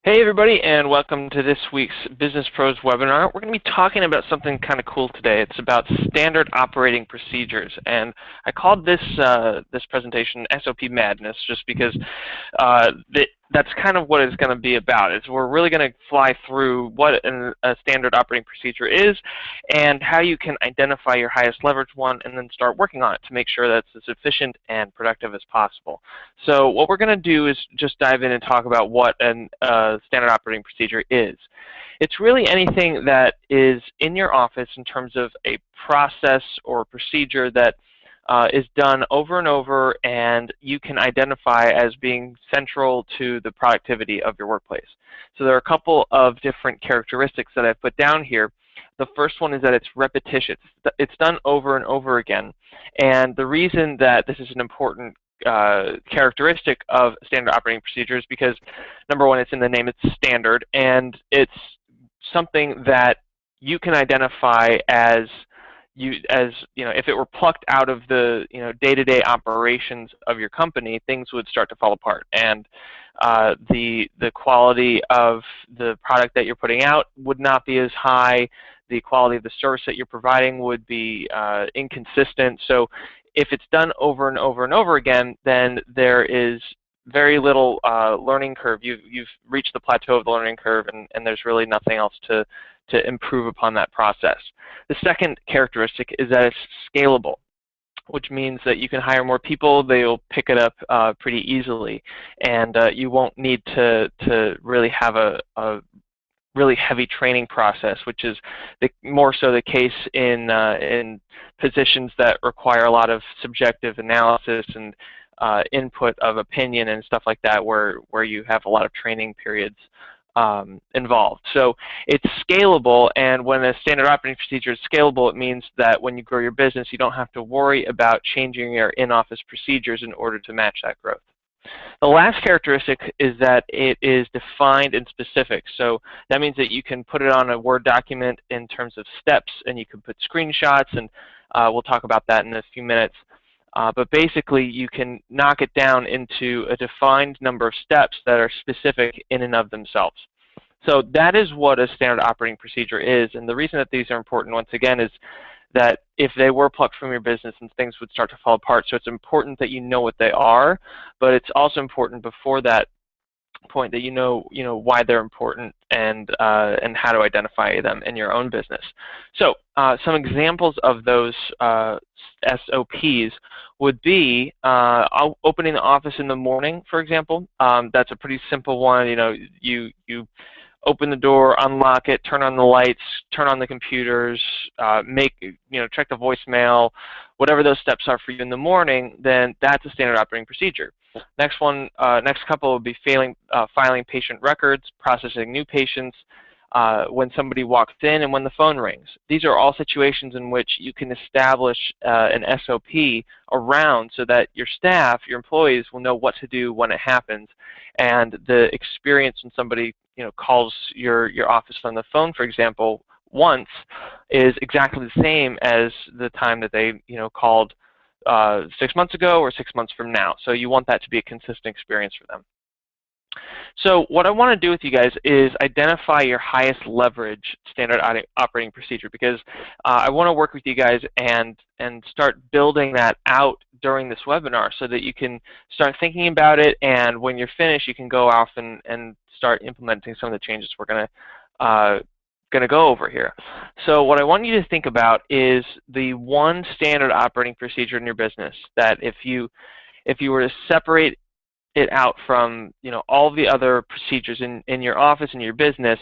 Hey everybody, and welcome to this week's Business Pros webinar. We're going to be talking about something kind of cool today. It's about standard operating procedures, and I called this this presentation SOP Madness just because that's kind of what it's going to be about. We're really going to fly through what a standard operating procedure is and how you can identify your highest leverage one and then start working on it to make sure that's as efficient and productive as possible. So what we're going to do is just dive in and talk about what a standard operating procedure is. It's really anything that is in your office in terms of a process or procedure that is done over and over, and you can identify as being central to the productivity of your workplace. So there are a couple of different characteristics that I've put down here. The first one is that it's repetitious. It's done over and over again. And the reason that this is an important characteristic of standard operating procedures because, number one, it's in the name, it's standard, and it's something that you can identify as if it were plucked out of the day-to-day operations of your company, things would start to fall apart, and the quality of the product that you're putting out would not be as high. The quality of the service that you're providing would be inconsistent. So if it's done over and over and over again, then there is very little learning curve. You've reached the plateau of the learning curve, and there's really nothing else to improve upon that process. The second characteristic is that it's scalable, which means that you can hire more people. They'll pick it up pretty easily, and you won't need to really have a really heavy training process, which is more so the case in positions that require a lot of subjective analysis and input of opinion and stuff like that, where you have a lot of training periods involved. So it's scalable, and when a standard operating procedure is scalable, it means that when you grow your business, you don't have to worry about changing your in-office procedures in order to match that growth. The last characteristic is that it is defined and specific. So that means that you can put it on a Word document in terms of steps, and you can put screenshots, and we'll talk about that in a few minutes. But basically, you can knock it down into a defined number of steps that are specific in and of themselves. So that is what a standard operating procedure is. And the reason that these are important, once again, is that if they were plucked from your business, and things would start to fall apart. So it's important that you know what they are, but it's also important before that point that you know why they're important and how to identify them in your own business. So some examples of those SOPs would be opening the office in the morning, for example. That's a pretty simple one. You open the door, unlock it, turn on the lights, turn on the computers, check the voicemail, whatever those steps are for you in the morning, then that's a standard operating procedure. Next couple would be filing patient records, processing new patients, when somebody walks in, and when the phone rings. These are all situations in which you can establish an SOP around so that your staff, your employees, will know what to do when it happens. And the experience when somebody calls your office on the phone, for example, once is exactly the same as the time that they called 6 months ago or 6 months from now. So you want that to be a consistent experience for them. So what I want to do with you guys is identify your highest leverage standard operating procedure, because I want to work with you guys and start building that out during this webinar so that you can start thinking about it, and when you're finished, you can go off and start implementing some of the changes we're going to go over here. So what I want you to think about is the one standard operating procedure in your business that if you were to separate it out from all the other procedures in your office and your business,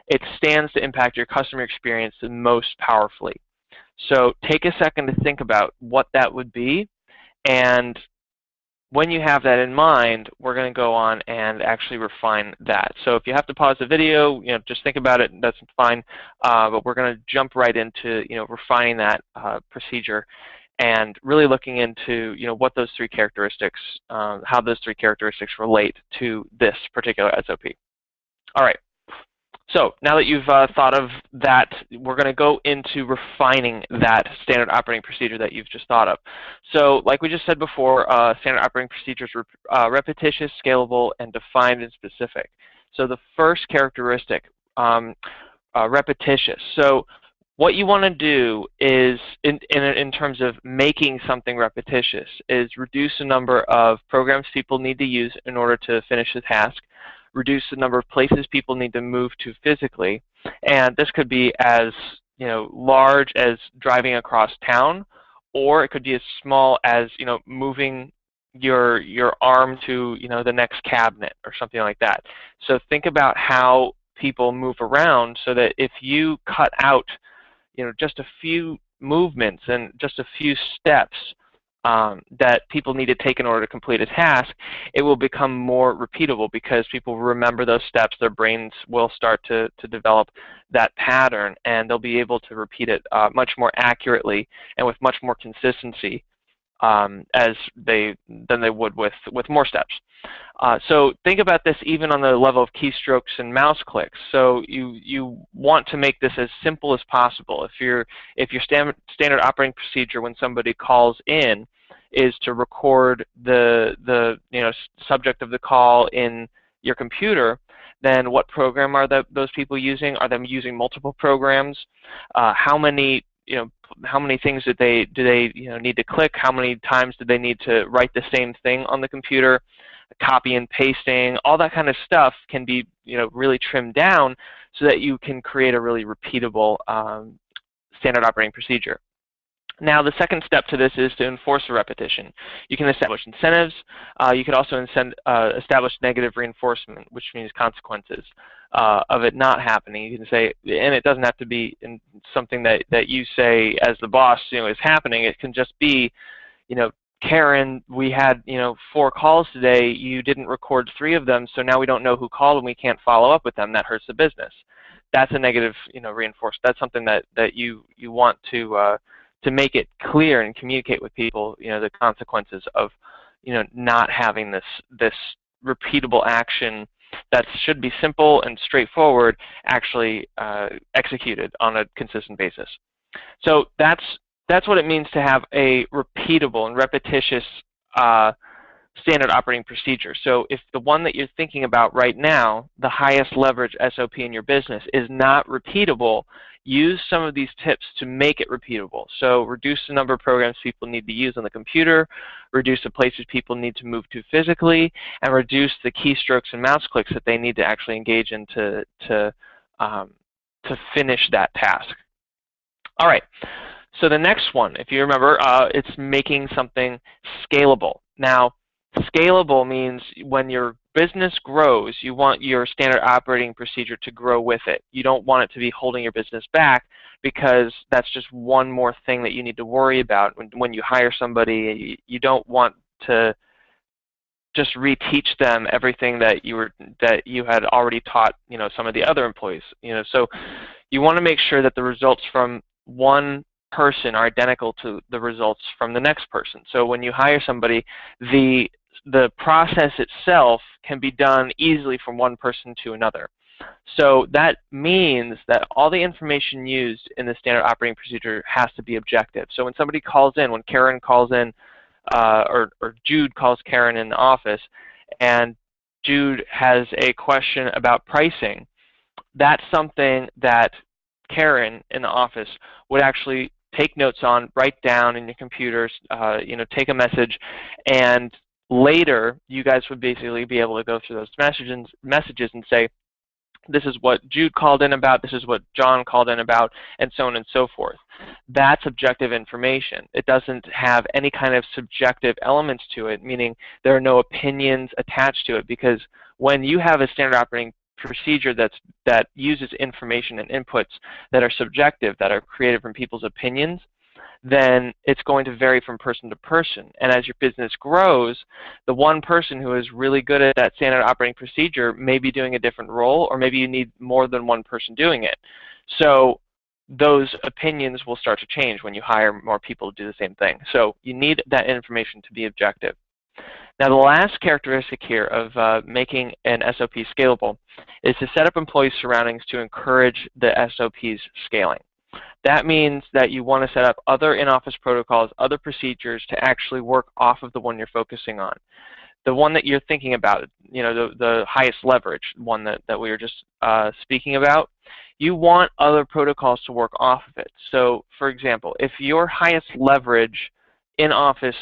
it stands to impact your customer experience the most powerfully. So take a second to think about what that would be, and when you have that in mind, we're going to go on and actually refine that. So if you have to pause the video, just think about it. That's fine. But we're going to jump right into refining that procedure and really looking into what those three characteristics, how those three characteristics relate to this particular SOP. All right. So now that you've thought of that, we're going to go into refining that standard operating procedure that you've just thought of. So like we just said before, standard operating procedures are repetitious, scalable, and defined and specific. So the first characteristic, repetitious. So what you want to do is, in terms of making something repetitious, is reduce the number of programs people need to use in order to finish the task, reduce the number of places people need to move to physically, and this could be as large as driving across town, or it could be as small as moving your arm to the next cabinet or something like that. So think about how people move around, so that if you cut out just a few movements and just a few steps that people need to take in order to complete a task, it will become more repeatable because people remember those steps. Their brains will start to develop that pattern, and they'll be able to repeat it much more accurately and with much more consistency than they would with more steps. So think about this even on the level of keystrokes and mouse clicks. So you want to make this as simple as possible. If your standard operating procedure when somebody calls in is to record the subject of the call in your computer, then what program are those people using? Are they using multiple programs? How many things do they need to click? How many times do they need to write the same thing on the computer? Copy and pasting, all that kind of stuff can be really trimmed down so that you can create a really repeatable standard operating procedure. Now, the second step to this is to enforce the repetition. You can establish incentives. You could also establish negative reinforcement, which means consequences of it not happening. You can say, and it doesn't have to be in something that you say as the boss is happening. It can just be, Karen, we had 4 calls today. You didn't record 3 of them, so now we don't know who called and we can't follow up with them. That hurts the business. That's a negative reinforcement. That's something that you want to make it clear and communicate with people the consequences of not having this repeatable action that should be simple and straightforward actually executed on a consistent basis. So that's what it means to have a repeatable and repetitious standard operating procedure. So if the one that you're thinking about right now, the highest leverage SOP in your business, is not repeatable, use some of these tips to make it repeatable. So reduce the number of programs people need to use on the computer, reduce the places people need to move to physically, and reduce the keystrokes and mouse clicks that they need to actually engage in to finish that task. All right. So the next one, if you remember, it's making something scalable. Now, scalable means when your business grows, you want your standard operating procedure to grow with it. You don't want it to be holding your business back, because that's just one more thing that you need to worry about. When you hire somebody, you don't want to just reteach them everything that you had already taught some of the other employees. So you want to make sure that the results from one person are identical to the results from the next person. So when you hire somebody, the process itself can be done easily from one person to another. So that means that all the information used in the standard operating procedure has to be objective. So when somebody calls in, when Karen calls in, or Jude calls Karen in the office, and Jude has a question about pricing, that's something that Karen in the office would actually take notes on, write down in your computers, take a message, and later you guys would basically be able to go through those messages and say, this is what Jude called in about, this is what John called in about, and so on and so forth. That's objective information. It doesn't have any kind of subjective elements to it, meaning there are no opinions attached to it, because when you have a standard operating procedure that uses information and inputs that are subjective, that are created from people's opinions, then it's going to vary from person to person. And as your business grows, the one person who is really good at that standard operating procedure may be doing a different role, or maybe you need more than one person doing it. So those opinions will start to change when you hire more people to do the same thing. So you need that information to be objective. Now, the last characteristic here of making an SOP scalable is to set up employee surroundings to encourage the SOP's scaling. That means that you want to set up other in-office protocols, other procedures to actually work off of the one you're focusing on. the one that you're thinking about, the highest leverage one that we were just speaking about, you want other protocols to work off of it. So, for example, if your highest leverage in-office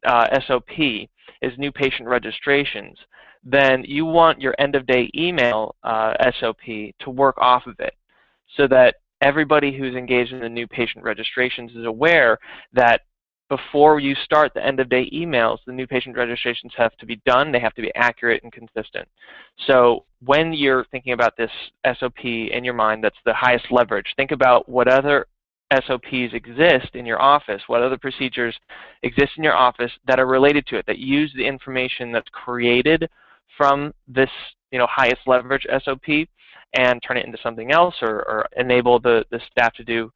SOP is new patient registrations, then you want your end-of-day email SOP to work off of it so that everybody who's engaged in the new patient registrations is aware that before you start the end-of-day emails, the new patient registrations have to be done. They have to be accurate and consistent. So when you're thinking about this SOP in your mind that's the highest leverage, think about what other SOPs exist in your office, what other procedures exist in your office that are related to it, that use the information that's created from this highest leverage SOP and turn it into something else or enable the staff to do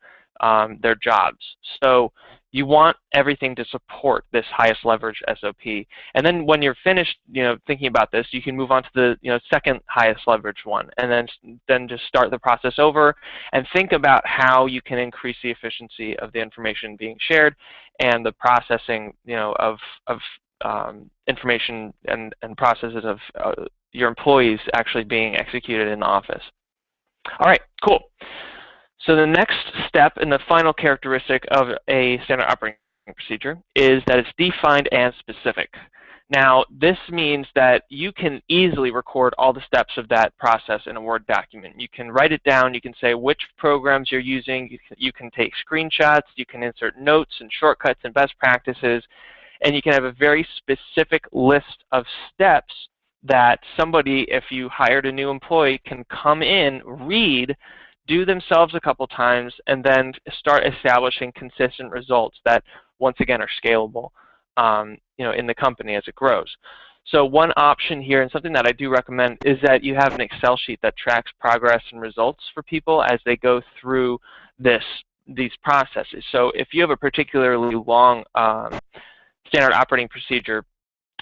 their jobs. So you want everything to support this highest leverage SOP. And then when you're finished thinking about this, you can move on to the second highest leverage one, and then just start the process over and think about how you can increase the efficiency of the information being shared and the processing of information and processes of your employees actually being executed in the office. All right, cool. So the next step and the final characteristic of a standard operating procedure is that it's defined and specific. Now, this means that you can easily record all the steps of that process in a Word document. You can write it down. You can say which programs you're using. You can take screenshots. You can insert notes and shortcuts and best practices. And you can have a very specific list of steps that somebody, if you hired a new employee, can come in, read, do themselves a couple times, and then start establishing consistent results that, once again, are scalable in the company as it grows. So one option here, and something that I do recommend, is that you have an Excel sheet that tracks progress and results for people as they go through these processes. So if you have a particularly long standard operating procedure,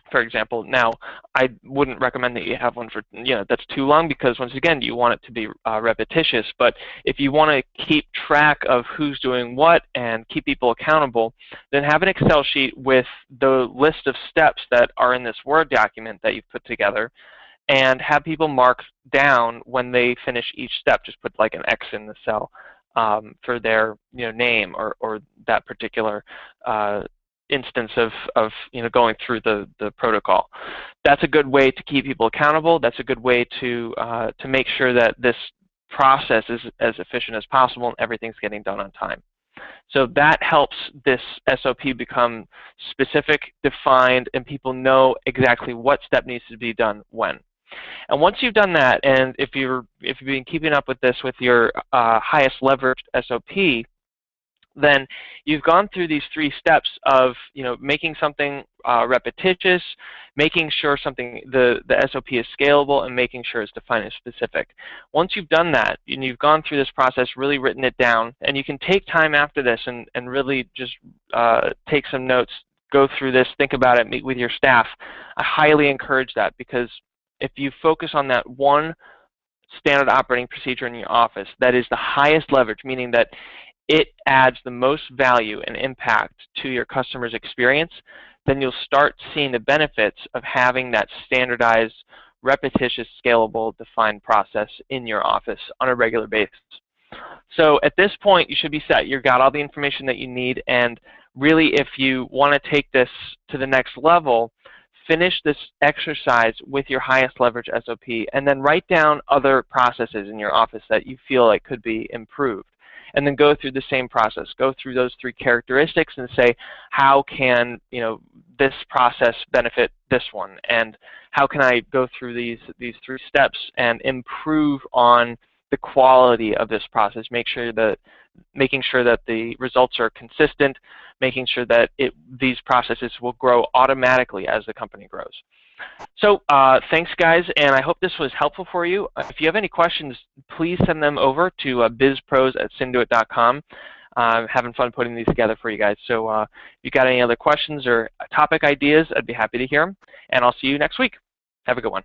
for example, now I wouldn't recommend that you have one for that's too long, because once again you want it to be repetitious. But if you want to keep track of who's doing what and keep people accountable, then have an Excel sheet with the list of steps that are in this Word document that you've put together, and have people mark down when they finish each step. Just put like an X in the cell for their name or that particular instance of going through the protocol. That's a good way to keep people accountable. That's a good way to make sure that this process is as efficient as possible and everything's getting done on time. So that helps this SOP become specific, defined, and people know exactly what step needs to be done when. And once you've done that, and if you've been keeping up with this with your highest leveraged SOP, then you've gone through these three steps of making something repetitious, making sure the SOP is scalable, and making sure it's defined and specific. Once you've done that, and you've gone through this process, really written it down, and you can take time after this and really just take some notes, go through this, think about it, meet with your staff. I highly encourage that, because if you focus on that one standard operating procedure in your office that is the highest leverage, meaning that it adds the most value and impact to your customer's experience, then you'll start seeing the benefits of having that standardized, repetitious, scalable, defined process in your office on a regular basis. So at this point, you should be set. You've got all the information that you need, and really, if you want to take this to the next level, finish this exercise with your highest leverage SOP, and then write down other processes in your office that you feel like could be improved. And then go through the same process. Go through those three characteristics and say, how can this process benefit this one? And how can I go through these three steps and improve on the quality of this process? Making sure that the results are consistent, making sure that these processes will grow automatically as the company grows. So thanks, guys, and I hope this was helpful for you. If you have any questions, please send them over to bizpros@synduit.com. Having fun putting these together for you guys. So if you got any other questions or topic ideas, I'd be happy to hear them. And I'll see you next week. Have a good one.